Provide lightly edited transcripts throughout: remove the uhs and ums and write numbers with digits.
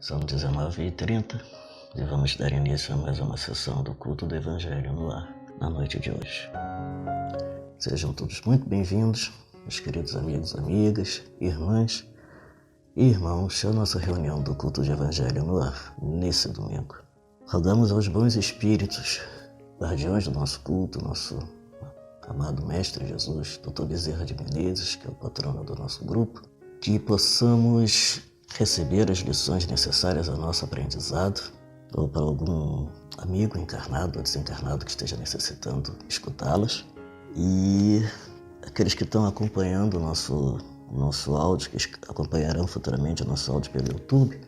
São 19h30 e vamos dar início a mais uma sessão do Culto do Evangelho no Lar, na noite de hoje. Sejam todos muito bem-vindos, meus queridos amigos, amigas, irmãs e irmãos, à nossa reunião do Culto do Evangelho no Lar, nesse domingo. Rogamos aos bons espíritos, guardiões do nosso culto, nosso amado Mestre Jesus, Dr. Bezerra de Menezes, que é o patrono do nosso grupo, que possamos receber as lições necessárias ao nosso aprendizado, ou para algum amigo encarnado ou desencarnado que esteja necessitando escutá-las. E aqueles que estão acompanhando o nosso áudio, que acompanharão futuramente o nosso áudio pelo YouTube,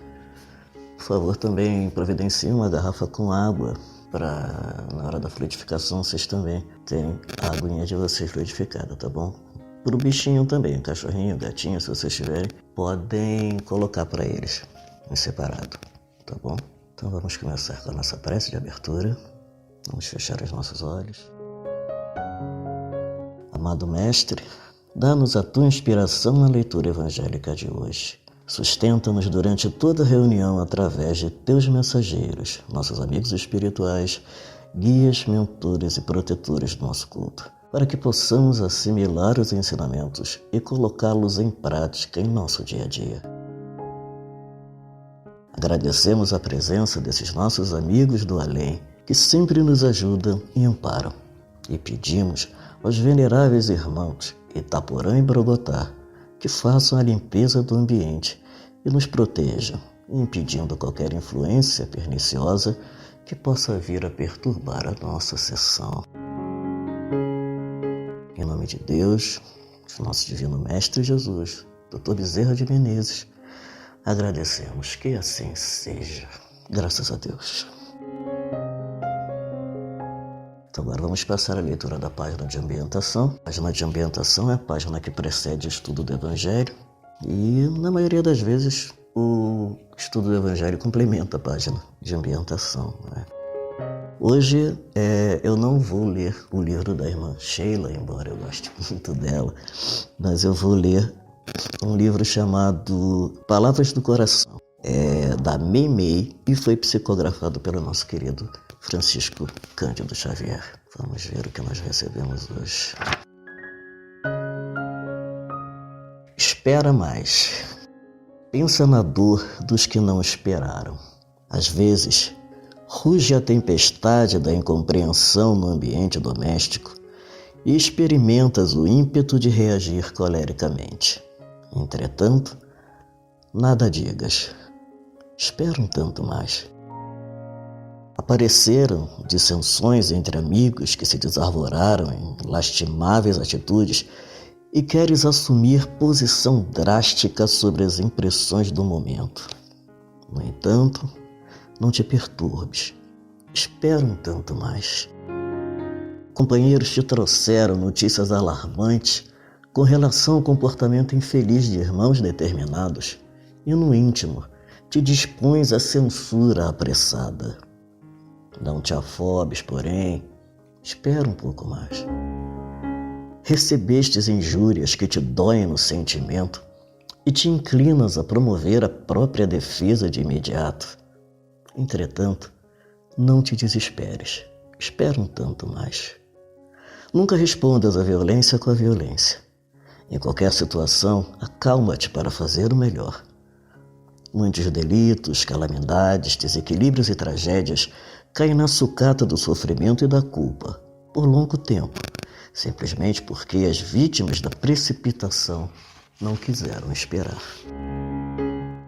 por favor, também providenciem uma garrafa com água para, na hora da fluidificação, vocês também terem a aguinha de vocês fluidificada, tá bom? Para o bichinho também, o cachorrinho, o gatinho, se vocês tiverem, podem colocar para eles em separado, tá bom? Então vamos começar com a nossa prece de abertura. Vamos fechar os nossos olhos. Amado Mestre, dá-nos a tua inspiração na leitura evangélica de hoje. Sustenta-nos durante toda a reunião através de teus mensageiros, nossos amigos espirituais, guias, mentores e protetores do nosso culto, para que possamos assimilar os ensinamentos e colocá-los em prática em nosso dia a dia. Agradecemos a presença desses nossos amigos do além, que sempre nos ajudam e amparam, e pedimos aos veneráveis irmãos Itaporã e Brogotá que façam a limpeza do ambiente e nos protejam, impedindo qualquer influência perniciosa que possa vir a perturbar a nossa sessão. Em nome de Deus, nosso Divino Mestre Jesus, Dr. Bezerra de Menezes, agradecemos que assim seja. Graças a Deus. Então agora vamos passar a leitura da página de ambientação. A página de ambientação é a página que precede o estudo do Evangelho e, na maioria das vezes, o estudo do Evangelho complementa a página de ambientação, né? Hoje eu não vou ler o livro da irmã Sheila, embora eu goste muito dela, mas eu vou ler um livro chamado Palavras do Coração, da Meimei, e foi psicografado pelo nosso querido Francisco Cândido Xavier. Vamos ver o que nós recebemos hoje. Espera mais. Pensa na dor dos que não esperaram. Às vezes, ruge a tempestade da incompreensão no ambiente doméstico e experimentas o ímpeto de reagir colericamente. Entretanto, nada digas. Espera um tanto mais. Apareceram dissensões entre amigos que se desarvoraram em lastimáveis atitudes e queres assumir posição drástica sobre as impressões do momento. No entanto, não te perturbes. Espera um tanto mais. Companheiros te trouxeram notícias alarmantes com relação ao comportamento infeliz de irmãos determinados e, no íntimo, te dispões à censura apressada. Não te afobes, porém, espera um pouco mais. Recebestes injúrias que te doem no sentimento e te inclinas a promover a própria defesa de imediato. Entretanto, não te desesperes. Espera um tanto mais. Nunca respondas à violência com a violência. Em qualquer situação, acalma-te para fazer o melhor. Muitos delitos, calamidades, desequilíbrios e tragédias caem na sucata do sofrimento e da culpa, por longo tempo, simplesmente porque as vítimas da precipitação não quiseram esperar.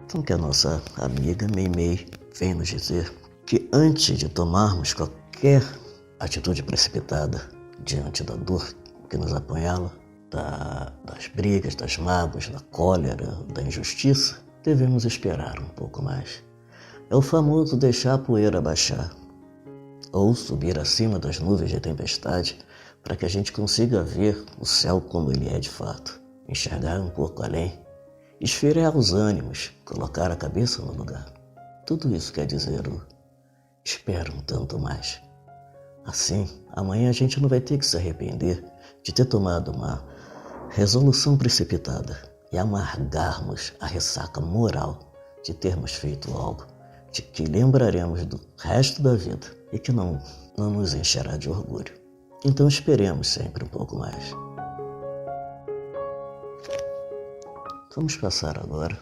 Então que a nossa amiga Meimei vem nos dizer que antes de tomarmos qualquer atitude precipitada diante da dor que nos apunhala, das brigas, das mágoas, da cólera, da injustiça, devemos esperar um pouco mais. É o famoso deixar a poeira baixar, ou subir acima das nuvens de tempestade, para que a gente consiga ver o céu como ele é de fato, enxergar um pouco além, esfriar os ânimos, colocar a cabeça no lugar. Tudo isso quer dizer espera um tanto mais. Assim, amanhã a gente não vai ter que se arrepender de ter tomado uma resolução precipitada e amargarmos a ressaca moral de termos feito algo de que lembraremos do resto da vida e que não nos encherá de orgulho. Então esperemos sempre um pouco mais. Vamos passar agora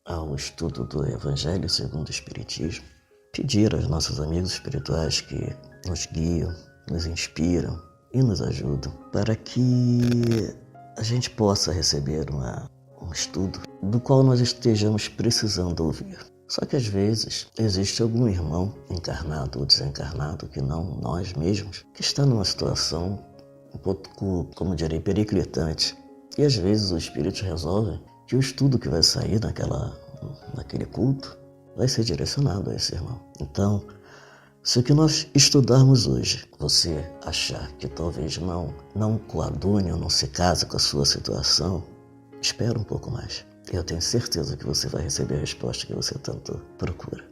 ao estudo do Evangelho segundo o Espiritismo. Pedir aos nossos amigos espirituais que nos guiam, nos inspiram e nos ajudam para que a gente possa receber um estudo do qual nós estejamos precisando ouvir. Só que às vezes existe algum irmão encarnado ou desencarnado, que não nós mesmos, que está numa situação um pouco, como direi, periclitante. E às vezes os espíritos resolvem que o estudo que vai sair naquele culto vai ser direcionado a esse irmão. Então, se o que nós estudarmos hoje, você achar que talvez não coadune ou não se case com a sua situação, espera um pouco mais. Eu tenho certeza que você vai receber a resposta que você tanto procura.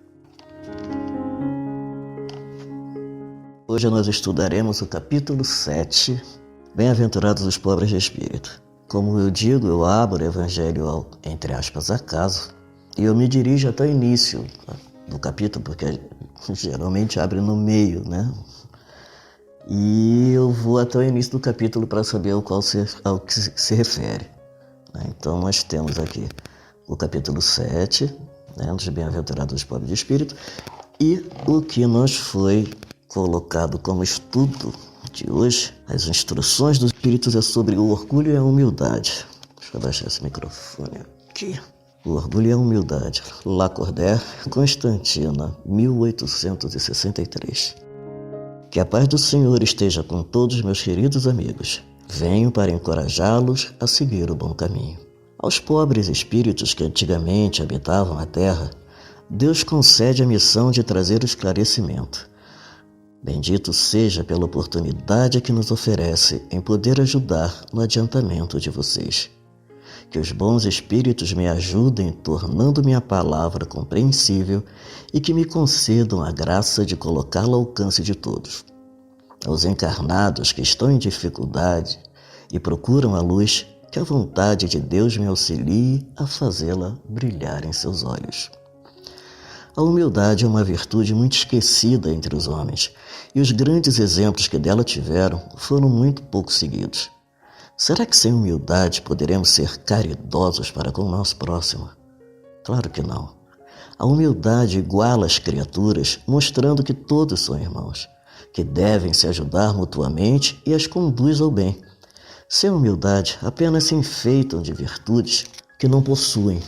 Hoje nós estudaremos o capítulo 7, Bem-aventurados os pobres de espírito. Como eu digo, eu abro o Evangelho ao, entre aspas, acaso, e eu me dirijo até o início do capítulo, porque geralmente abre no meio, né? E eu vou até o início do capítulo para saber ao que se refere. Então nós temos aqui o capítulo 7, dos Bem-aventurados os pobres de espírito, e o que nos foi colocado como estudo de hoje, as instruções dos espíritos é sobre o orgulho e a humildade. Deixa eu abaixar esse microfone aqui. O orgulho e a humildade. Lacordaire, Constantina, 1863. Que a paz do Senhor esteja com todos meus queridos amigos. Venho para encorajá-los a seguir o bom caminho. Aos pobres espíritos que antigamente habitavam a terra, Deus concede a missão de trazer o esclarecimento. Bendito seja pela oportunidade que nos oferece em poder ajudar no adiantamento de vocês. Que os bons espíritos me ajudem tornando minha palavra compreensível e que me concedam a graça de colocá-la ao alcance de todos. Aos encarnados que estão em dificuldade e procuram a luz, que a vontade de Deus me auxilie a fazê-la brilhar em seus olhos. A humildade é uma virtude muito esquecida entre os homens, e os grandes exemplos que dela tiveram foram muito pouco seguidos. Será que sem humildade poderemos ser caridosos para com o nosso próximo? Claro que não. A humildade iguala as criaturas, mostrando que todos são irmãos, que devem se ajudar mutuamente e as conduz ao bem. Sem humildade, apenas se enfeitam de virtudes que não possuem.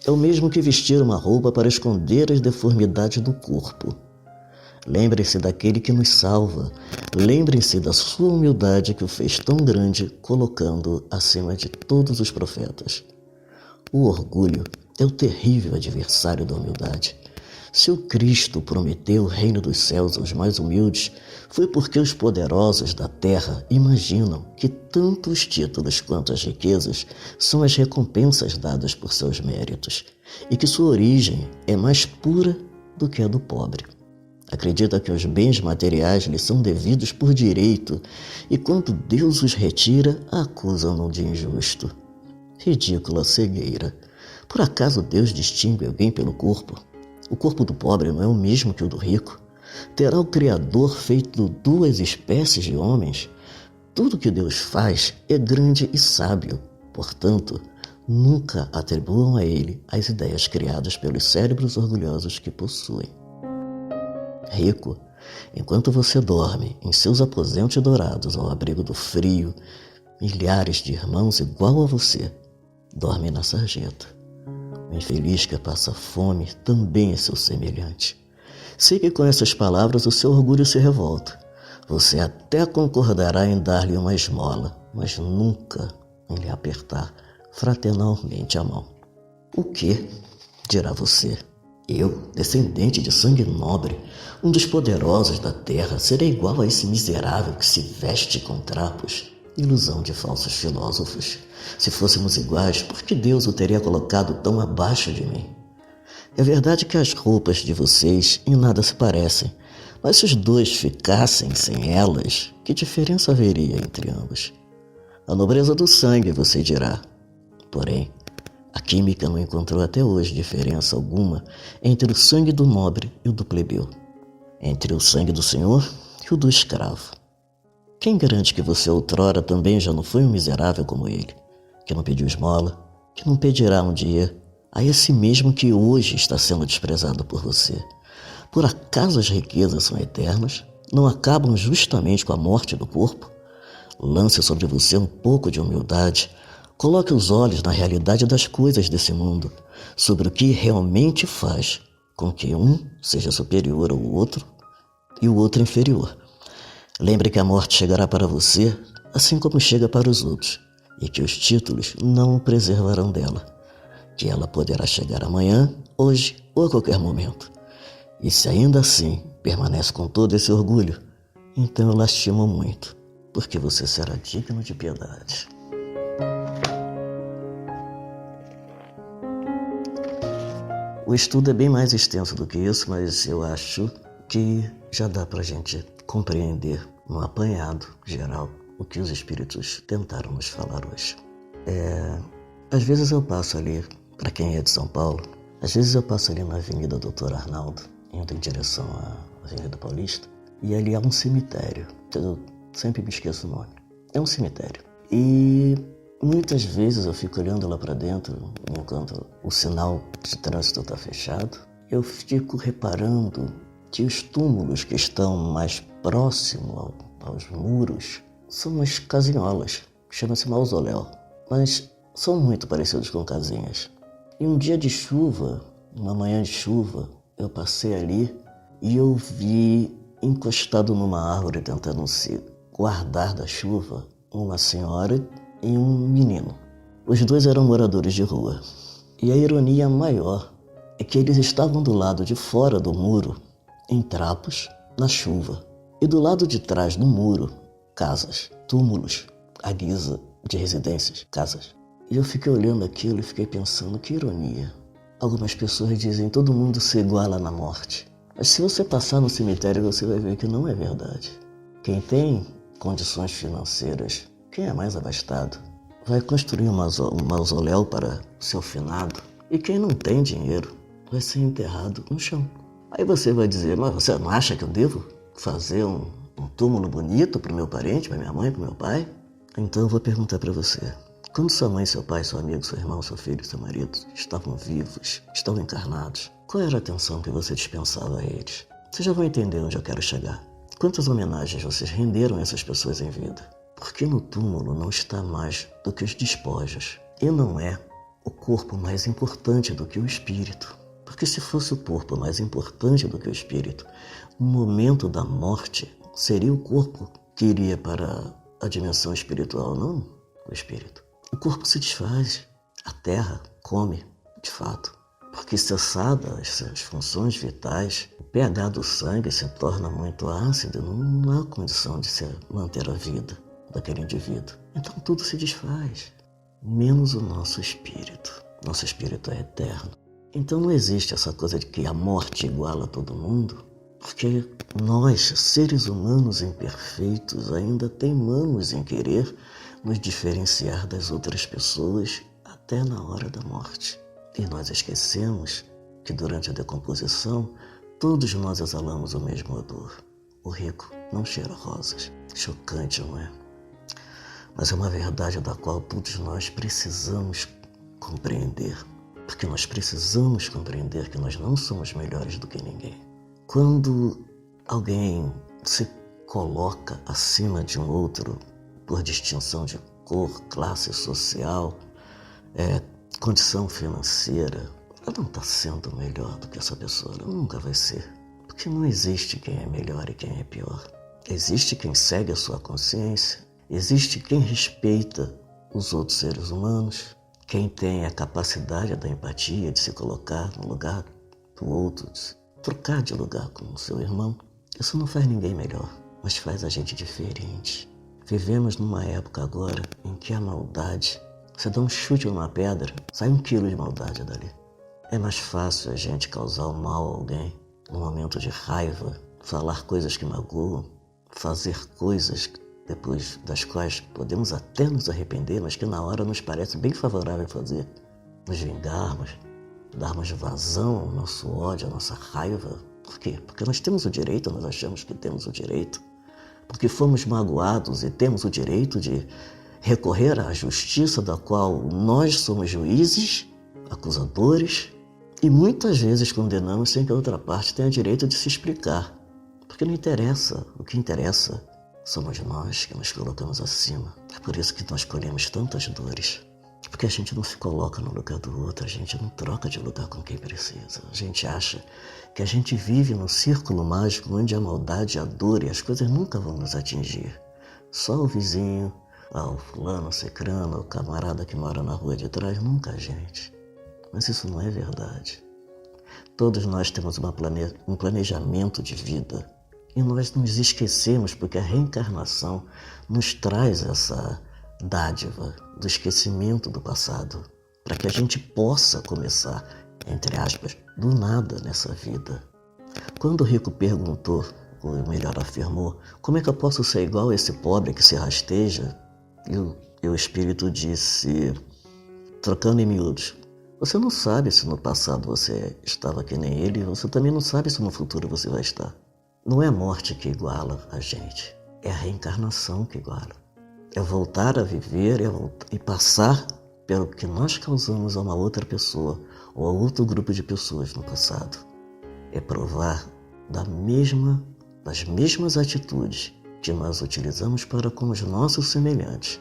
É o mesmo que vestir uma roupa para esconder as deformidades do corpo. Lembrem-se daquele que nos salva. Lembrem-se da sua humildade que o fez tão grande, colocando acima de todos os profetas. O orgulho é o terrível adversário da humildade. Se o Cristo prometeu o reino dos céus aos mais humildes, foi porque os poderosos da terra imaginam que tanto os títulos quanto as riquezas são as recompensas dadas por seus méritos, e que sua origem é mais pura do que a do pobre. Acredita que os bens materiais lhe são devidos por direito, e quando Deus os retira, acusam-no de injusto. Ridícula cegueira! Por acaso Deus distingue alguém pelo corpo? O corpo do pobre não é o mesmo que o do rico? Terá o Criador feito duas espécies de homens? Tudo que Deus faz é grande e sábio. Portanto, nunca atribuam a Ele as ideias criadas pelos cérebros orgulhosos que possuem. Rico, enquanto você dorme em seus aposentos dourados ao abrigo do frio, milhares de irmãos igual a você dormem na sarjeta. O infeliz que passa fome também é seu semelhante. Sei que com essas palavras o seu orgulho se revolta. Você até concordará em dar-lhe uma esmola, mas nunca em lhe apertar fraternalmente a mão. O quê? Dirá você. Eu, descendente de sangue nobre, um dos poderosos da terra, serei igual a esse miserável que se veste com trapos? Ilusão de falsos filósofos. Se fôssemos iguais, por que Deus o teria colocado tão abaixo de mim? É verdade que as roupas de vocês em nada se parecem, mas se os dois ficassem sem elas, que diferença haveria entre ambos? A nobreza do sangue, você dirá. Porém, a química não encontrou até hoje diferença alguma entre o sangue do nobre e o do plebeu, entre o sangue do senhor e o do escravo. Quem garante que você outrora também já não foi um miserável como ele, que não pediu esmola, que não pedirá um dia a esse mesmo que hoje está sendo desprezado por você? Por acaso as riquezas são eternas? Não acabam justamente com a morte do corpo? Lance sobre você um pouco de humildade. Coloque os olhos na realidade das coisas desse mundo, sobre o que realmente faz com que um seja superior ao outro e o outro inferior. Lembre que a morte chegará para você assim como chega para os outros, e que os títulos não o preservarão dela, que ela poderá chegar amanhã, hoje ou a qualquer momento. E se ainda assim permanece com todo esse orgulho, então eu lastimo muito, porque você será digno de piedade. O estudo é bem mais extenso do que isso, mas eu acho que já dá pra gente compreender no apanhado geral o que os espíritos tentaram nos falar hoje. Às vezes eu passo ali, para quem é de São Paulo, às vezes eu passo ali na Avenida Doutor Arnaldo, indo em direção à Avenida Paulista, e ali há um cemitério, eu sempre me esqueço o nome. É um cemitério. E muitas vezes eu fico olhando lá para dentro, enquanto o sinal de trânsito está fechado, eu fico reparando que os túmulos que estão mais próximo aos muros são umas casinholas, chama-se mausoléu, mas são muito parecidos com casinhas. E um dia de chuva, uma manhã de chuva, eu passei ali e eu vi encostado numa árvore tentando se guardar da chuva uma senhora e um menino. Os dois eram moradores de rua. E a ironia maior é que eles estavam do lado de fora do muro, em trapos, na chuva. E do lado de trás do muro, casas, túmulos, à guisa de residências, casas. E eu fiquei olhando aquilo e fiquei pensando, que ironia. Algumas pessoas dizem que todo mundo se iguala na morte. Mas se você passar no cemitério, você vai ver que não é verdade. Quem tem condições financeiras, quem é mais abastado, vai construir um mausoléu para seu finado. E quem não tem dinheiro vai ser enterrado no chão. Aí você vai dizer, mas você não acha que eu devo fazer um túmulo bonito para o meu parente, para minha mãe, para o meu pai? Então eu vou perguntar para você. Quando sua mãe, seu pai, seu amigo, seu irmão, seu filho, seu marido estavam vivos, estavam encarnados, qual era a atenção que você dispensava a eles? Vocês já vão entender onde eu quero chegar. Quantas homenagens vocês renderam a essas pessoas em vida? Porque no túmulo não está mais do que os despojos. E não é o corpo mais importante do que o espírito. Porque se fosse o corpo mais importante do que o espírito, no momento da morte, seria o corpo que iria para a dimensão espiritual, não o espírito. O corpo se desfaz, a terra come, de fato, porque cessadas as funções vitais, o pH do sangue se torna muito ácido, não há condição de se manter a vida daquele indivíduo. Então tudo se desfaz, menos o nosso espírito. Nosso espírito é eterno. Então não existe essa coisa de que a morte iguala todo mundo, porque nós, seres humanos imperfeitos, ainda teimamos em querer nos diferenciar das outras pessoas até na hora da morte. E nós esquecemos que durante a decomposição todos nós exalamos o mesmo odor. O rico não cheira rosas. Chocante, não é? Mas é uma verdade da qual todos nós precisamos compreender. Porque nós precisamos compreender que nós não somos melhores do que ninguém. Quando alguém se coloca acima de um outro por distinção de cor, classe social, condição financeira, ela não está sendo melhor do que essa pessoa, ela nunca vai ser. Porque não existe quem é melhor e quem é pior. Existe quem segue a sua consciência, existe quem respeita os outros seres humanos, quem tem a capacidade da empatia, de se colocar no lugar do outro, de se trocar de lugar com o seu irmão. Isso não faz ninguém melhor, mas faz a gente diferente. Vivemos numa época agora em que a maldade, você dá um chute numa pedra, sai 1 quilo de maldade dali. É mais fácil a gente causar o mal a alguém num momento de raiva, falar coisas que magoam, fazer coisas depois das quais podemos até nos arrepender, mas que na hora nos parece bem favorável fazer, nos vingarmos, darmos vazão ao nosso ódio, à nossa raiva. Por quê? Porque nós temos o direito, nós achamos que temos o direito, porque fomos magoados e temos o direito de recorrer à justiça da qual nós somos juízes, acusadores, e muitas vezes condenamos sem que a outra parte tenha direito de se explicar. Porque não interessa, o que interessa somos nós que nos colocamos acima. É por isso que nós colhemos tantas dores. Porque a gente não se coloca no lugar do outro, a gente não troca de lugar com quem precisa. A gente acha que a gente vive num círculo mágico onde a maldade, a dor e as coisas nunca vão nos atingir. Só o vizinho, o fulano, o cicrano, o camarada que mora na rua de trás, nunca a gente. Mas isso não é verdade. Todos nós temos um planejamento de vida e nós nos esquecemos porque a reencarnação nos traz essa dádiva do esquecimento do passado para que a gente possa começar, entre aspas, do nada nessa vida. Quando o rico perguntou, ou melhor afirmou, como é que eu posso ser igual a esse pobre que se rasteja? E o espírito disse, trocando em miúdos, você não sabe se no passado você estava que nem ele, você também não sabe se no futuro você vai estar. Não é a morte que iguala a gente, é a reencarnação que iguala. É voltar a viver e passar pelo que nós causamos a uma outra pessoa ou a outro grupo de pessoas no passado. É provar das mesmas atitudes que nós utilizamos para com os nossos semelhantes.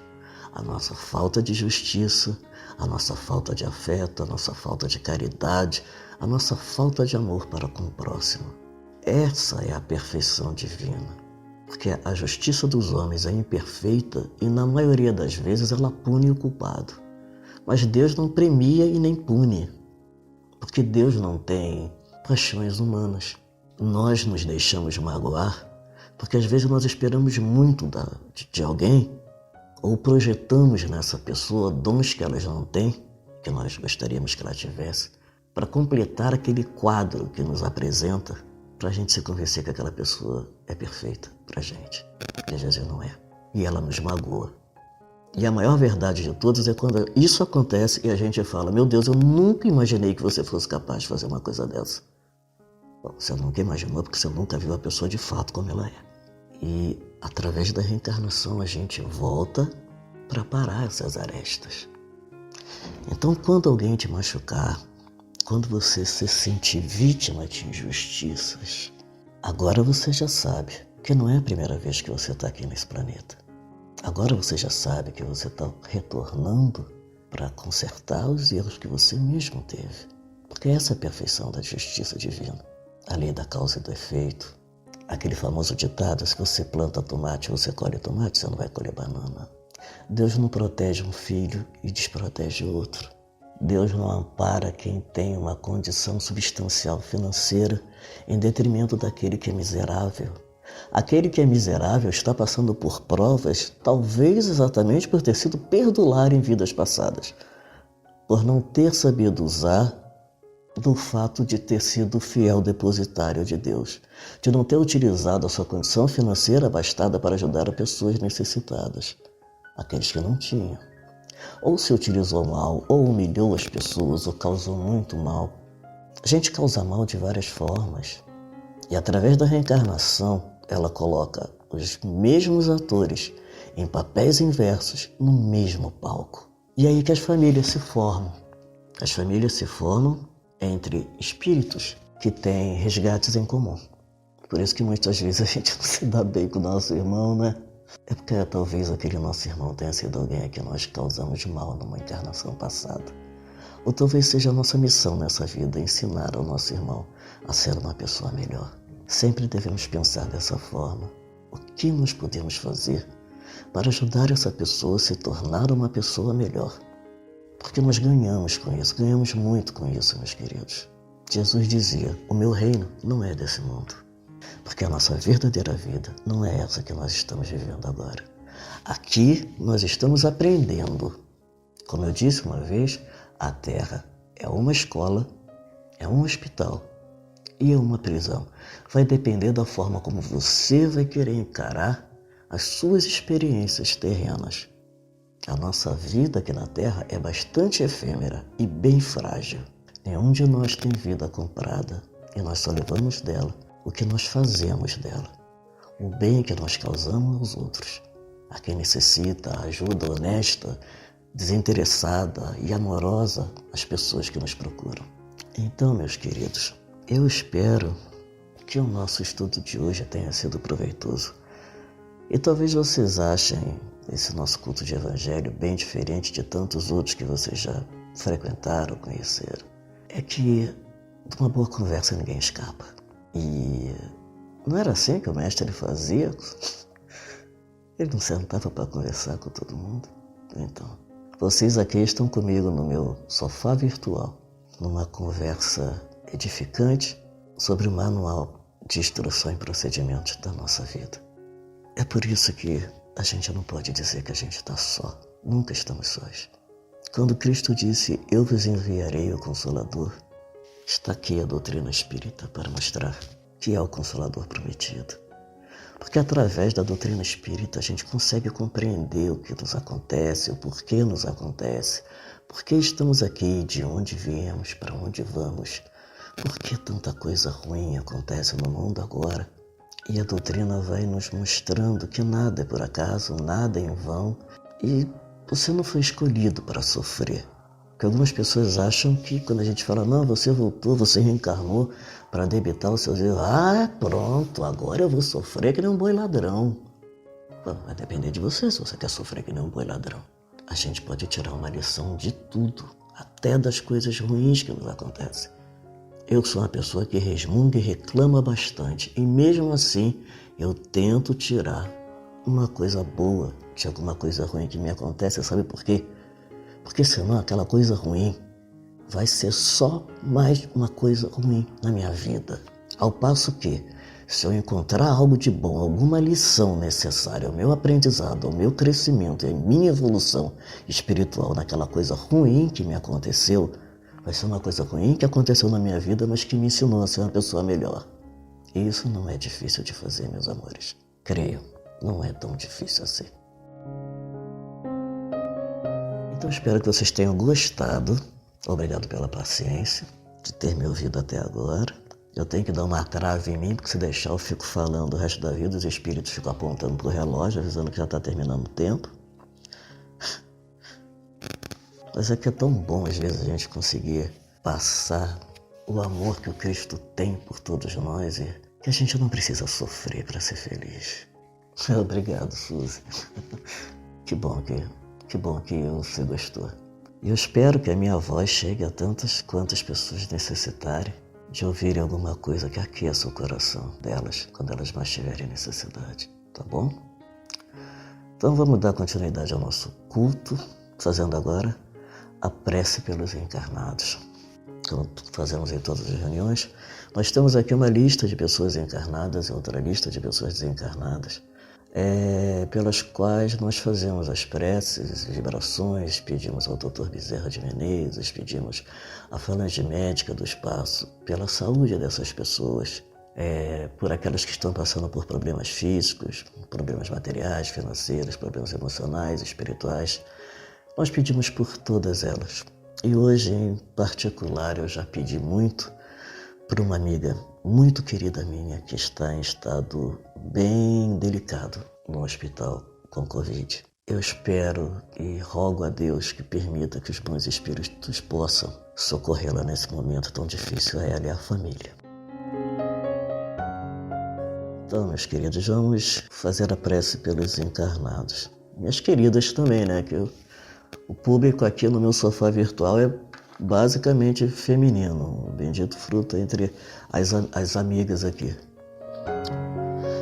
A nossa falta de justiça, a nossa falta de afeto, a nossa falta de caridade, a nossa falta de amor para com o próximo. Essa é a perfeição divina, porque a justiça dos homens é imperfeita e na maioria das vezes ela pune o culpado. Mas Deus não premia e nem pune, porque Deus não tem paixões humanas. Nós nos deixamos magoar porque às vezes nós esperamos muito de alguém ou projetamos nessa pessoa dons que elas não têm, que nós gostaríamos que ela tivesse, para completar aquele quadro que nos apresenta, para a gente se convencer que aquela pessoa é perfeita para a gente, e às vezes não é. E ela nos magoa. E a maior verdade de todas é quando isso acontece e a gente fala, meu Deus, eu nunca imaginei que você fosse capaz de fazer uma coisa dessa. Bom, você nunca imaginou porque você nunca viu a pessoa de fato como ela é. E através da reencarnação a gente volta para parar essas arestas. Então quando alguém te machucar, quando você se sentir vítima de injustiças, agora você já sabe que não é a primeira vez que você está aqui nesse planeta. Agora você já sabe que você está retornando para consertar os erros que você mesmo teve. Porque essa é a perfeição da justiça divina. A lei da causa e do efeito. Aquele famoso ditado, se você planta tomate, você colhe tomate, você não vai colher banana. Deus não protege um filho e desprotege outro. Deus não ampara quem tem uma condição substancial financeira em detrimento daquele que é miserável. Aquele que é miserável está passando por provas, talvez exatamente por ter sido perdulário em vidas passadas, por não ter sabido usar do fato de ter sido fiel depositário de Deus, de não ter utilizado a sua condição financeira abastada para ajudar as pessoas necessitadas, aqueles que não tinham. Ou se utilizou mal, ou humilhou as pessoas, ou causou muito mal. A gente causa mal de várias formas. E através da reencarnação, ela coloca os mesmos atores em papéis inversos no mesmo palco. E aí que as famílias se formam. As famílias se formam entre espíritos que têm resgates em comum. Por isso que muitas vezes a gente não se dá bem com o nosso irmão, né? É porque talvez aquele nosso irmão tenha sido alguém a que nós causamos mal numa encarnação passada. Ou talvez seja a nossa missão nessa vida ensinar ao nosso irmão a ser uma pessoa melhor. Sempre devemos pensar dessa forma. O que nós podemos fazer para ajudar essa pessoa a se tornar uma pessoa melhor? Porque nós ganhamos com isso, ganhamos muito com isso, meus queridos. Jesus dizia, o meu reino não é desse mundo. Porque a nossa verdadeira vida não é essa que nós estamos vivendo agora. Aqui nós estamos aprendendo. Como eu disse uma vez, a Terra é uma escola, é um hospital e é uma prisão. Vai depender da forma como você vai querer encarar as suas experiências terrenas. A nossa vida aqui na Terra é bastante efêmera e bem frágil. Nenhum de nós tem vida comprada e nós só levamos dela o que nós fazemos dela, o bem que nós causamos aos outros, a quem necessita, a ajuda honesta, desinteressada e amorosa às pessoas que nos procuram. Então, meus queridos, eu espero que o nosso estudo de hoje tenha sido proveitoso. E talvez vocês achem esse nosso culto de evangelho bem diferente de tantos outros que vocês já frequentaram, conheceram. É que de uma boa conversa ninguém escapa. E não era assim que o mestre ele fazia? Ele não sentava para conversar com todo mundo? Então, vocês aqui estão comigo no meu sofá virtual, numa conversa edificante sobre o manual de instrução e procedimentos da nossa vida. É por isso que a gente não pode dizer que a gente está só. Nunca estamos sós. Quando Cristo disse, eu vos enviarei o Consolador, está aqui a doutrina espírita para mostrar que é o Consolador prometido. Porque através da doutrina espírita a gente consegue compreender o que nos acontece, o porquê nos acontece, por que estamos aqui, de onde viemos, para onde vamos, por que tanta coisa ruim acontece no mundo agora. E a doutrina vai nos mostrando que nada é por acaso, nada é em vão, e você não foi escolhido para sofrer. Porque algumas pessoas acham que quando a gente fala, não, você voltou, você reencarnou para debitar os seus erros. Ah, pronto, agora eu vou sofrer que nem um boi ladrão. Bom, vai depender de você se você quer sofrer que nem um boi ladrão. A gente pode tirar uma lição de tudo, até das coisas ruins que nos acontecem. Eu sou uma pessoa que resmunga e reclama bastante, e mesmo assim eu tento tirar uma coisa boa de alguma coisa ruim que me acontece. Sabe por quê? Porque senão aquela coisa ruim vai ser só mais uma coisa ruim na minha vida. Ao passo que, se eu encontrar algo de bom, alguma lição necessária ao meu aprendizado, ao meu crescimento e à minha evolução espiritual naquela coisa ruim que me aconteceu, vai ser uma coisa ruim que aconteceu na minha vida, mas que me ensinou a ser uma pessoa melhor. E isso não é difícil de fazer, meus amores. Creio, não é tão difícil assim. Então espero que vocês tenham gostado. Obrigado pela paciência de ter me ouvido até agora. Eu tenho que dar uma trave em mim, porque se deixar eu fico falando o resto da vida, os espíritos ficam apontando pro relógio, avisando que já está terminando o tempo. Mas é que é tão bom às vezes a gente conseguir passar o amor que o Cristo tem por todos nós e que a gente não precisa sofrer para ser feliz. Obrigado, Suzy. Que bom que você gostou. E eu espero que a minha voz chegue a tantas quantas pessoas necessitarem de ouvirem alguma coisa que aqueça o coração delas quando elas mais tiverem necessidade, tá bom? Então vamos dar continuidade ao nosso culto, fazendo agora a prece pelos encarnados. Como fazemos em todas as reuniões, nós temos aqui uma lista de pessoas encarnadas e outra lista de pessoas desencarnadas, pelas quais nós fazemos as preces, vibrações, pedimos ao Dr. Bezerra de Menezes, pedimos à Falange Médica do Espaço pela saúde dessas pessoas, por aquelas que estão passando por problemas físicos, problemas materiais, financeiros, problemas emocionais, espirituais. Nós pedimos por todas elas. E hoje, em particular, eu já pedi muito por uma amiga muito querida minha que está em estado bem delicado no hospital com Covid. Eu espero e rogo a Deus que permita que os bons espíritos possam socorrê-la nesse momento tão difícil a ela e à família. Então, meus queridos, vamos fazer a prece pelos encarnados. Minhas queridas também, né? Que o público aqui no meu sofá virtual é basicamente feminino, um bendito fruto entre as amigas aqui.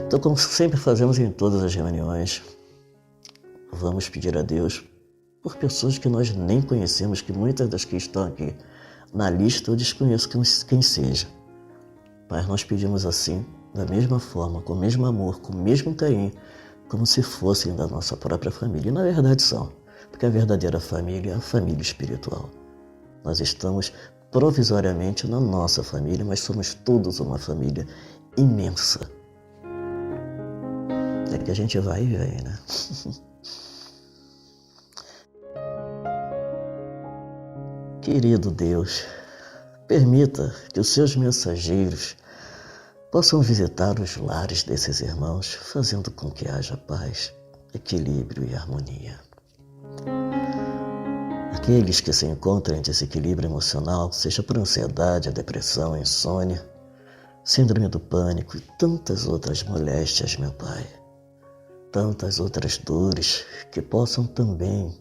Então, como sempre fazemos em todas as reuniões, vamos pedir a Deus por pessoas que nós nem conhecemos, que muitas das que estão aqui na lista eu desconheço quem seja. Mas nós pedimos assim, da mesma forma, com o mesmo amor, com o mesmo carinho, como se fossem da nossa própria família. E na verdade são, porque a verdadeira família é a família espiritual. Nós estamos provisoriamente na nossa família, mas somos todos uma família imensa. É que a gente vai e vem, né? Querido Deus, permita que os seus mensageiros possam visitar os lares desses irmãos, fazendo com que haja paz, equilíbrio e harmonia. Aqueles que se encontram em desequilíbrio emocional, seja por ansiedade, depressão, insônia, síndrome do pânico e tantas outras moléstias, meu Pai, tantas outras dores que possam também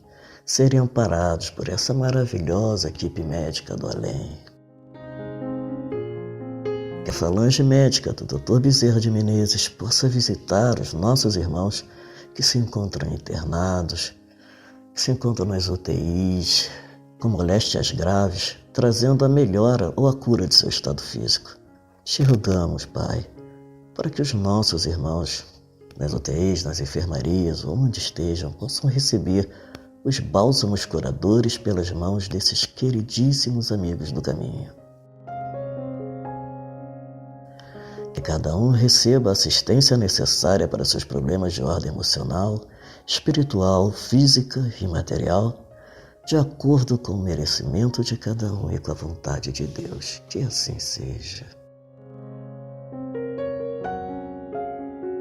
serem amparados por essa maravilhosa equipe médica do além. Que a falange médica do Dr. Bezerra de Menezes possa visitar os nossos irmãos que se encontram internados, que se encontram nas UTIs, com moléstias graves, trazendo a melhora ou a cura de seu estado físico. Te rogamos, Pai, para que os nossos irmãos nas UTIs, nas enfermarias, onde estejam, possam receber os bálsamos curadores pelas mãos desses queridíssimos amigos do caminho. Que cada um receba a assistência necessária para seus problemas de ordem emocional, espiritual, física e material, de acordo com o merecimento de cada um e com a vontade de Deus. Que assim seja.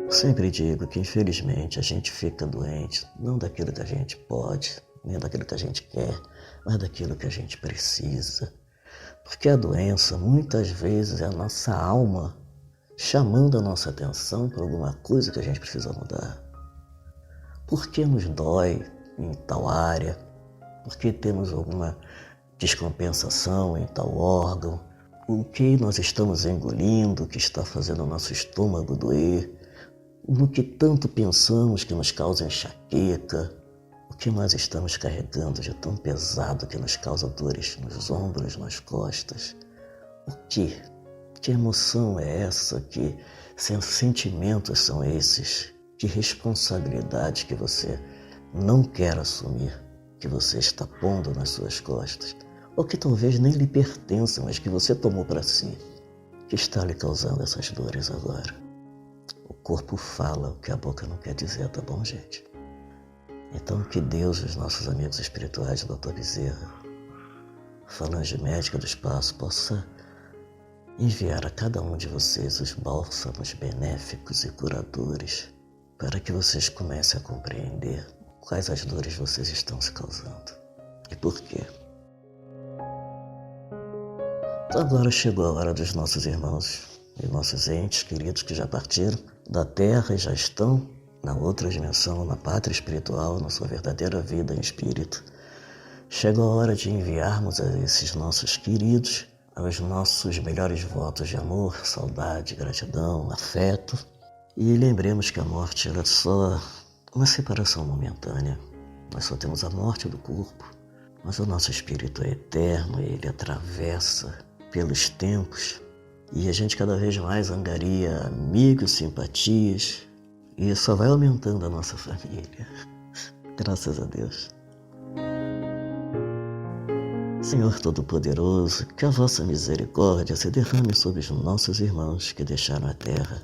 Sempre digo que, infelizmente, a gente fica doente, não daquilo que a gente pode, nem daquilo que a gente quer, mas daquilo que a gente precisa. Porque a doença, muitas vezes, é a nossa alma chamando a nossa atenção para alguma coisa que a gente precisa mudar. Por que nos dói em tal área? Por que temos alguma descompensação em tal órgão? O que nós estamos engolindo que está fazendo o nosso estômago doer? No que tanto pensamos que nos causa enxaqueca? O que nós estamos carregando de tão pesado que nos causa dores nos ombros, nas costas? O que? Que emoção é essa? Que sentimentos são esses? Que responsabilidade que você não quer assumir, que você está pondo nas suas costas? Ou que talvez nem lhe pertença, mas que você tomou para si, que está lhe causando essas dores agora? O corpo fala o que a boca não quer dizer, tá bom, gente? Então que Deus e os nossos amigos espirituais do Dr. Bezerra, falange médica do espaço, possa enviar a cada um de vocês os bálsamos benéficos e curadores para que vocês comecem a compreender quais as dores vocês estão se causando e por quê. Então agora chegou a hora dos nossos irmãos e nossos entes queridos que já partiram da Terra e já estão na outra dimensão, na pátria espiritual, na sua verdadeira vida em espírito. Chegou a hora de enviarmos a esses nossos queridos os nossos melhores votos de amor, saudade, gratidão, afeto. E lembremos que a morte ela é só uma separação momentânea. Nós só temos a morte do corpo, mas o nosso espírito é eterno, ele atravessa pelos tempos e a gente cada vez mais angaria amigos, simpatias e só vai aumentando a nossa família. Graças a Deus. Senhor Todo-Poderoso, que a vossa misericórdia se derrame sobre os nossos irmãos que deixaram a terra,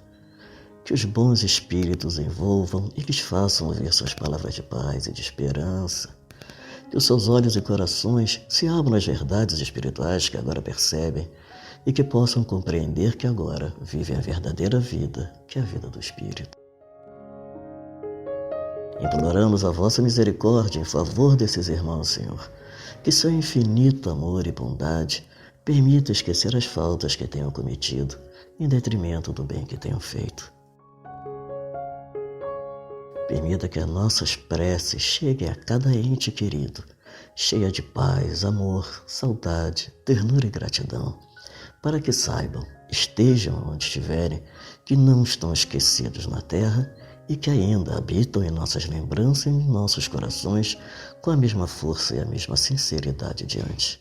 que os bons espíritos envolvam e lhes façam ouvir suas palavras de paz e de esperança, que os seus olhos e corações se abram às verdades espirituais que agora percebem e que possam compreender que agora vivem a verdadeira vida, que é a vida do Espírito. Imploramos a vossa misericórdia em favor desses irmãos, Senhor, que seu infinito amor e bondade permita esquecer as faltas que tenham cometido, em detrimento do bem que tenham feito. Permita que as nossas preces cheguem a cada ente querido, cheia de paz, amor, saudade, ternura e gratidão, para que saibam, estejam onde estiverem, que não estão esquecidos na terra e que ainda habitam em nossas lembranças e em nossos corações com a mesma força e a mesma sinceridade de antes.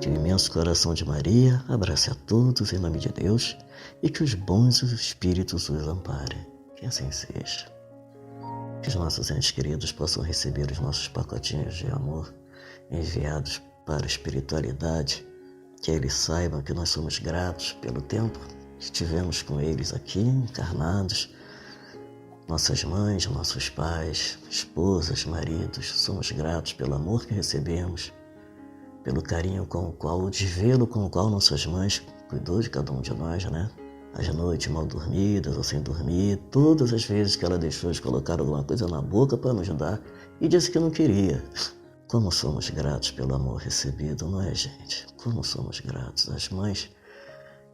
Que o imenso coração de Maria abrace a todos em nome de Deus e que os bons espíritos os amparem. Que assim seja. Que os nossos entes queridos possam receber os nossos pacotinhos de amor enviados para a espiritualidade, que eles saibam que nós somos gratos pelo tempo que tivemos com eles aqui, encarnados, Nossas mães, nossos pais, esposas, maridos, somos gratos pelo amor que recebemos, pelo carinho com o qual, o desvelo com o qual nossas mães cuidou de cada um de nós, né? As noites mal dormidas ou sem dormir, todas as vezes que ela deixou de colocar alguma coisa na boca para nos dar e disse que não queria. Como somos gratos pelo amor recebido, não é, gente? Como somos gratos às mães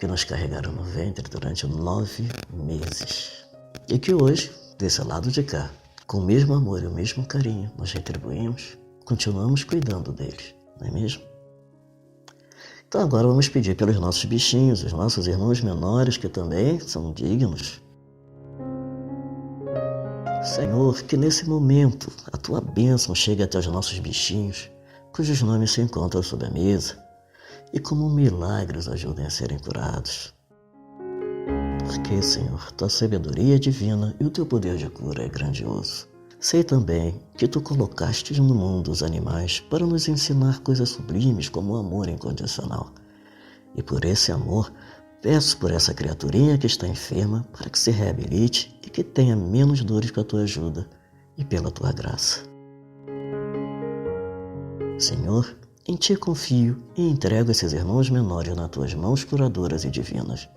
que nos carregaram no ventre durante 9 meses. E que hoje, desse lado de cá, com o mesmo amor e o mesmo carinho, nós retribuímos, continuamos cuidando deles, não é mesmo? Então agora vamos pedir pelos nossos bichinhos, os nossos irmãos menores que também são dignos. Senhor, que nesse momento a tua bênção chegue até os nossos bichinhos, cujos nomes se encontram sob a mesa, e como milagres ajudem a serem curados. Porque, Senhor, tua sabedoria é divina e o teu poder de cura é grandioso. Sei também que tu colocastes no mundo os animais para nos ensinar coisas sublimes como o amor incondicional. E por esse amor, peço por essa criaturinha que está enferma para que se reabilite e que tenha menos dores com a tua ajuda e pela tua graça. Senhor, em ti confio e entrego esses irmãos menores nas tuas mãos curadoras e divinas.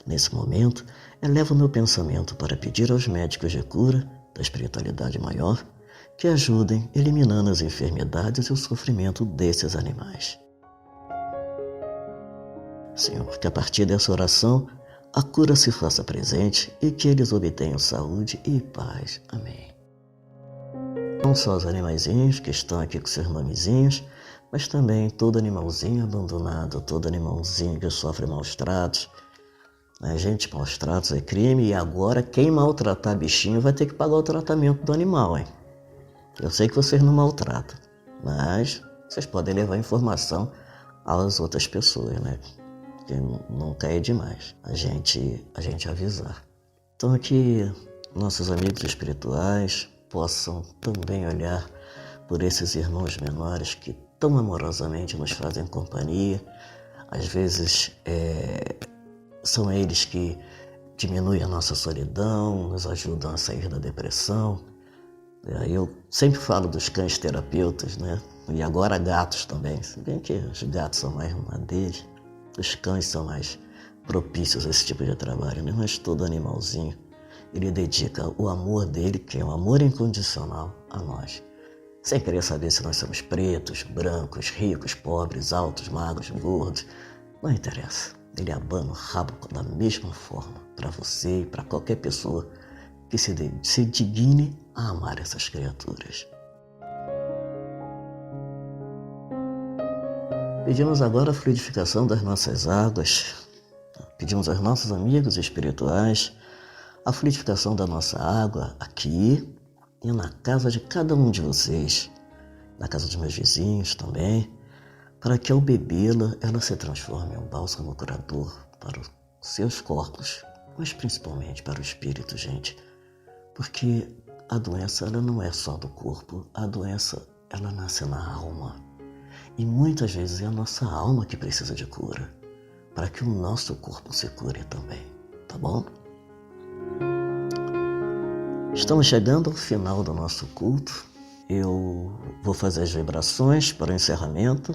Nesse momento, elevo meu pensamento para pedir aos médicos de cura da espiritualidade maior que ajudem eliminando as enfermidades e o sofrimento desses animais. Senhor, que a partir dessa oração a cura se faça presente e que eles obtenham saúde e paz. Amém. Não só os animaizinhos que estão aqui com seus nomezinhos, mas também todo animalzinho abandonado, todo animalzinho que sofre maus tratos. Gente, maus tratos é crime e agora quem maltratar bichinho vai ter que pagar o tratamento do animal, hein? Eu sei que vocês não maltratam, mas vocês podem levar informação às outras pessoas, né? Porque nunca é demais a gente avisar. Então que nossos amigos espirituais possam também olhar por esses irmãos menores que tão amorosamente nos fazem companhia. Às vezes são eles que diminuem a nossa solidão, nos ajudam a sair da depressão. Eu sempre falo dos cães terapeutas, né? E agora gatos também. Se bem que os gatos são mais madeiros, os cães são mais propícios a esse tipo de trabalho, né? Mas todo animalzinho, ele dedica o amor dele, que é um amor incondicional, a nós. Sem querer saber se nós somos pretos, brancos, ricos, pobres, altos, magros, gordos. Não interessa. Ele abana o rabo da mesma forma para você e para qualquer pessoa que se digne a amar essas criaturas. Pedimos agora a fluidificação das nossas águas. Pedimos aos nossos amigos espirituais a fluidificação da nossa água aqui e na casa de cada um de vocês, na casa dos meus vizinhos também, para que ao bebê-la ela se transforme em um bálsamo curador para os seus corpos, mas principalmente para o espírito, gente. Porque a doença ela não é só do corpo, a doença ela nasce na alma. E muitas vezes é a nossa alma que precisa de cura, para que o nosso corpo se cure também, tá bom? Estamos chegando ao final do nosso culto. Eu vou fazer as vibrações para o encerramento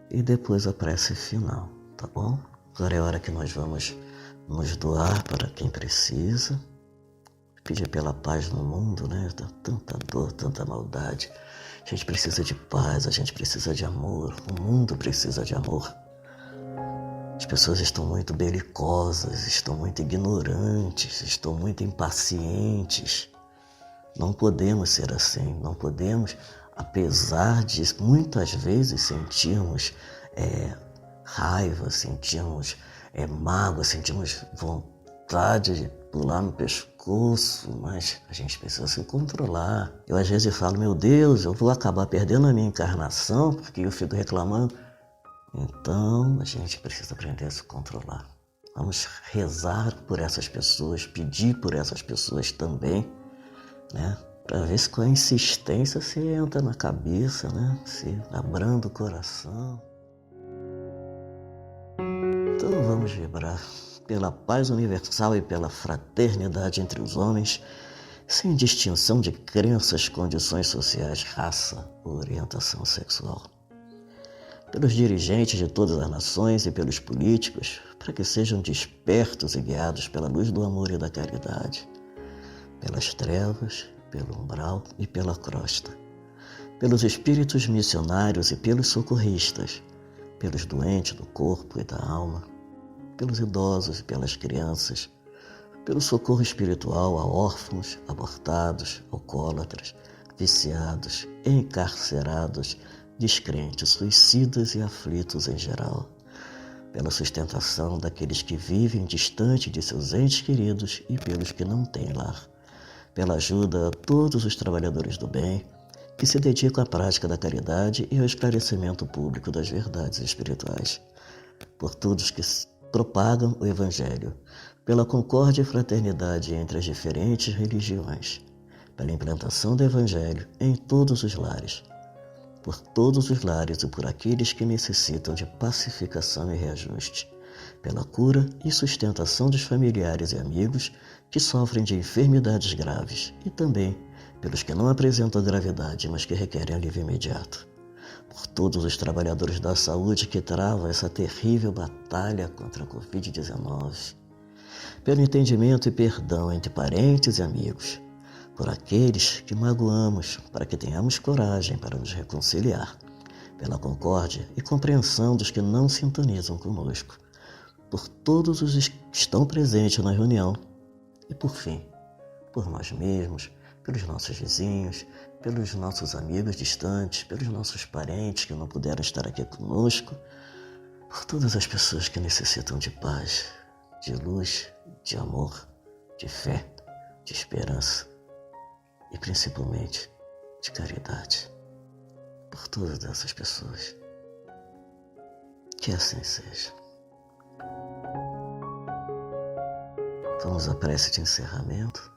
e depois a prece final, tá bom? Agora é a hora que nós vamos nos doar para quem precisa, pedir pela paz no mundo, né? Tá tanta dor, tanta maldade. A gente precisa de paz, a gente precisa de amor, o mundo precisa de amor. As pessoas estão muito belicosas, estão muito ignorantes, estão muito impacientes. Não podemos ser assim, não podemos, apesar de muitas vezes sentirmos raiva, sentirmos mágoa, sentimos vontade de pular no pescoço, mas a gente precisa se controlar. Eu às vezes falo, meu Deus, eu vou acabar perdendo a minha encarnação porque eu fico reclamando. Então a gente precisa aprender a se controlar. Vamos rezar por essas pessoas, pedir por essas pessoas também, né? Para ver se com a insistência se entra na cabeça, né? Se abranda o coração. Então vamos vibrar pela paz universal e pela fraternidade entre os homens, sem distinção de crenças, condições sociais, raça ou orientação sexual. Pelos dirigentes de todas as nações e pelos políticos, para que sejam despertos e guiados pela luz do amor e da caridade, pelas trevas, pelo umbral e pela crosta, pelos espíritos missionários e pelos socorristas, pelos doentes do corpo e da alma, pelos idosos e pelas crianças, pelo socorro espiritual a órfãos, abortados, alcoólatras, viciados, encarcerados, descrentes, suicidas e aflitos em geral, pela sustentação daqueles que vivem distante de seus entes queridos e pelos que não têm lar, pela ajuda a todos os trabalhadores do bem que se dedicam à prática da caridade e ao esclarecimento público das verdades espirituais, por todos que propagam o Evangelho, pela concórdia e fraternidade entre as diferentes religiões, pela implantação do Evangelho em todos os lares, por todos os lares e por aqueles que necessitam de pacificação e reajuste, pela cura e sustentação dos familiares e amigos que sofrem de enfermidades graves e também pelos que não apresentam gravidade, mas que requerem alívio imediato, por todos os trabalhadores da saúde que travam essa terrível batalha contra a Covid-19, pelo entendimento e perdão entre parentes e amigos, por aqueles que magoamos, para que tenhamos coragem para nos reconciliar, pela concórdia e compreensão dos que não sintonizam conosco, por todos os que estão presentes na reunião e, por fim, por nós mesmos, pelos nossos vizinhos, pelos nossos amigos distantes, pelos nossos parentes que não puderam estar aqui conosco, por todas as pessoas que necessitam de paz, de luz, de amor, de fé, de esperança e principalmente de caridade. Por todas essas pessoas. Que assim seja. Vamos à prece de encerramento.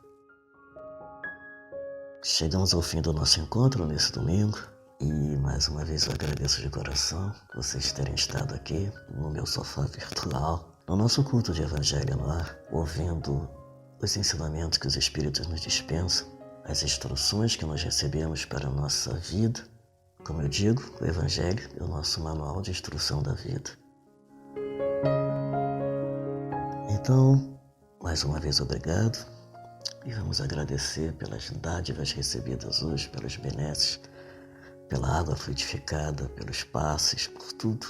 Chegamos ao fim do nosso encontro nesse domingo e mais uma vez eu agradeço de coração vocês terem estado aqui no meu sofá virtual, no nosso culto de Evangelho no ar, ouvindo os ensinamentos que os Espíritos nos dispensam, as instruções que nós recebemos para a nossa vida. Como eu digo, o Evangelho é o nosso manual de instrução da vida. Então, mais uma vez obrigado e vamos agradecer pelas dádivas recebidas hoje, pelas benesses, pela água frutificada, pelos passes, por tudo,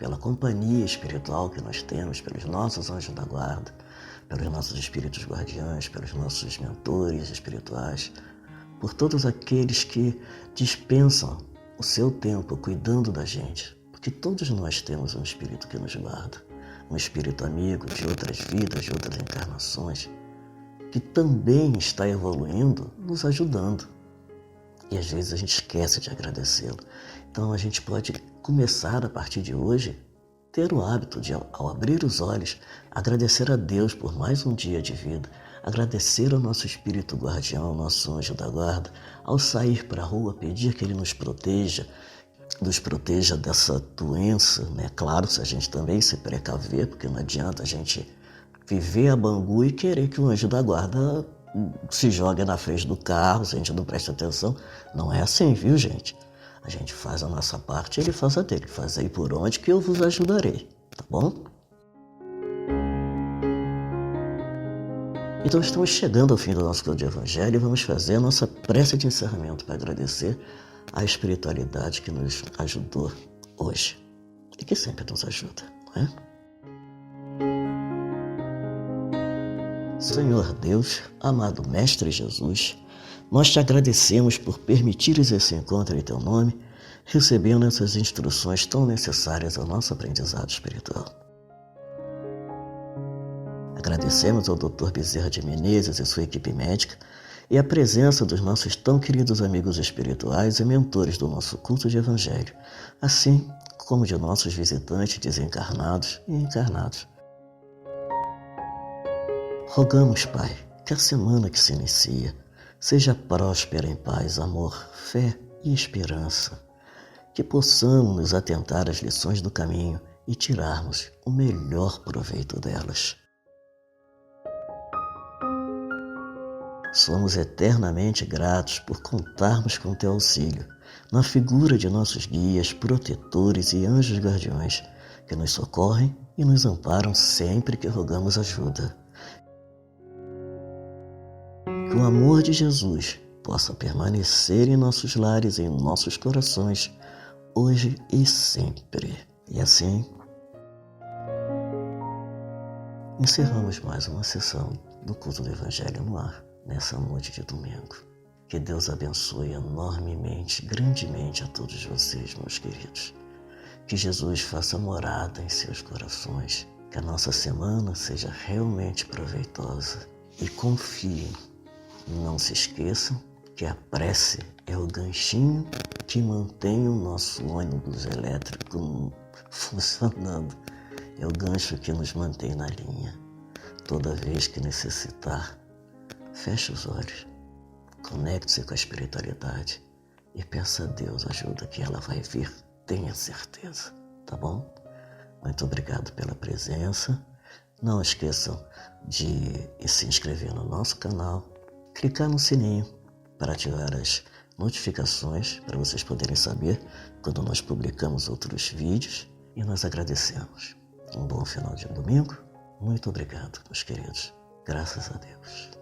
pela companhia espiritual que nós temos, pelos nossos anjos da guarda, pelos nossos espíritos guardiães, pelos nossos mentores espirituais, por todos aqueles que dispensam o seu tempo cuidando da gente, porque todos nós temos um espírito que nos guarda, um espírito amigo de outras vidas, de outras encarnações, que também está evoluindo, nos ajudando. E às vezes a gente esquece de agradecê-lo. Então a gente pode começar a partir de hoje, ter o hábito de, ao abrir os olhos, agradecer a Deus por mais um dia de vida, agradecer ao nosso espírito guardião, ao nosso anjo da guarda, ao sair para a rua, pedir que ele nos proteja dessa doença, né? Claro, se a gente também se precaver, porque não adianta a gente viver a bangu e querer que o anjo da guarda se jogue na frente do carro, se a gente não presta atenção. Não é assim, viu, gente? A gente faz a nossa parte e ele faz a dele. Fazei por onde que eu vos ajudarei, tá bom? Então estamos chegando ao fim do nosso curso de Evangelho e vamos fazer a nossa prece de encerramento para agradecer a espiritualidade que nos ajudou hoje e que sempre nos ajuda, não é? Senhor Deus, amado Mestre Jesus, nós te agradecemos por permitires esse encontro em teu nome, recebendo essas instruções tão necessárias ao nosso aprendizado espiritual. Agradecemos ao Dr. Bezerra de Menezes e sua equipe médica e a presença dos nossos tão queridos amigos espirituais e mentores do nosso culto de Evangelho, assim como de nossos visitantes desencarnados e encarnados. Rogamos, Pai, que a semana que se inicia seja próspera em paz, amor, fé e esperança, que possamos nos atentar às lições do caminho e tirarmos o melhor proveito delas. Somos eternamente gratos por contarmos com teu auxílio, na figura de nossos guias, protetores e anjos guardiões, que nos socorrem e nos amparam sempre que rogamos ajuda. Que o amor de Jesus possa permanecer em nossos lares e em nossos corações, hoje e sempre. E assim, encerramos mais uma sessão do Culto do Evangelho no Ar, nessa noite de domingo. Que Deus abençoe enormemente, grandemente a todos vocês, meus queridos. Que Jesus faça morada em seus corações. Que a nossa semana seja realmente proveitosa. E confiem, não se esqueçam que a prece é o ganchinho que mantém o nosso ônibus elétrico funcionando. É o gancho que nos mantém na linha. Toda vez que necessitar, feche os olhos, conecte-se com a espiritualidade e peça a Deus ajuda que ela vai vir, tenha certeza, tá bom? Muito obrigado pela presença. Não esqueçam de se inscrever no nosso canal, clicar no sininho para ativar as notificações para vocês poderem saber quando nós publicamos outros vídeos, e nós agradecemos. Um bom final de domingo. Muito obrigado, meus queridos. Graças a Deus.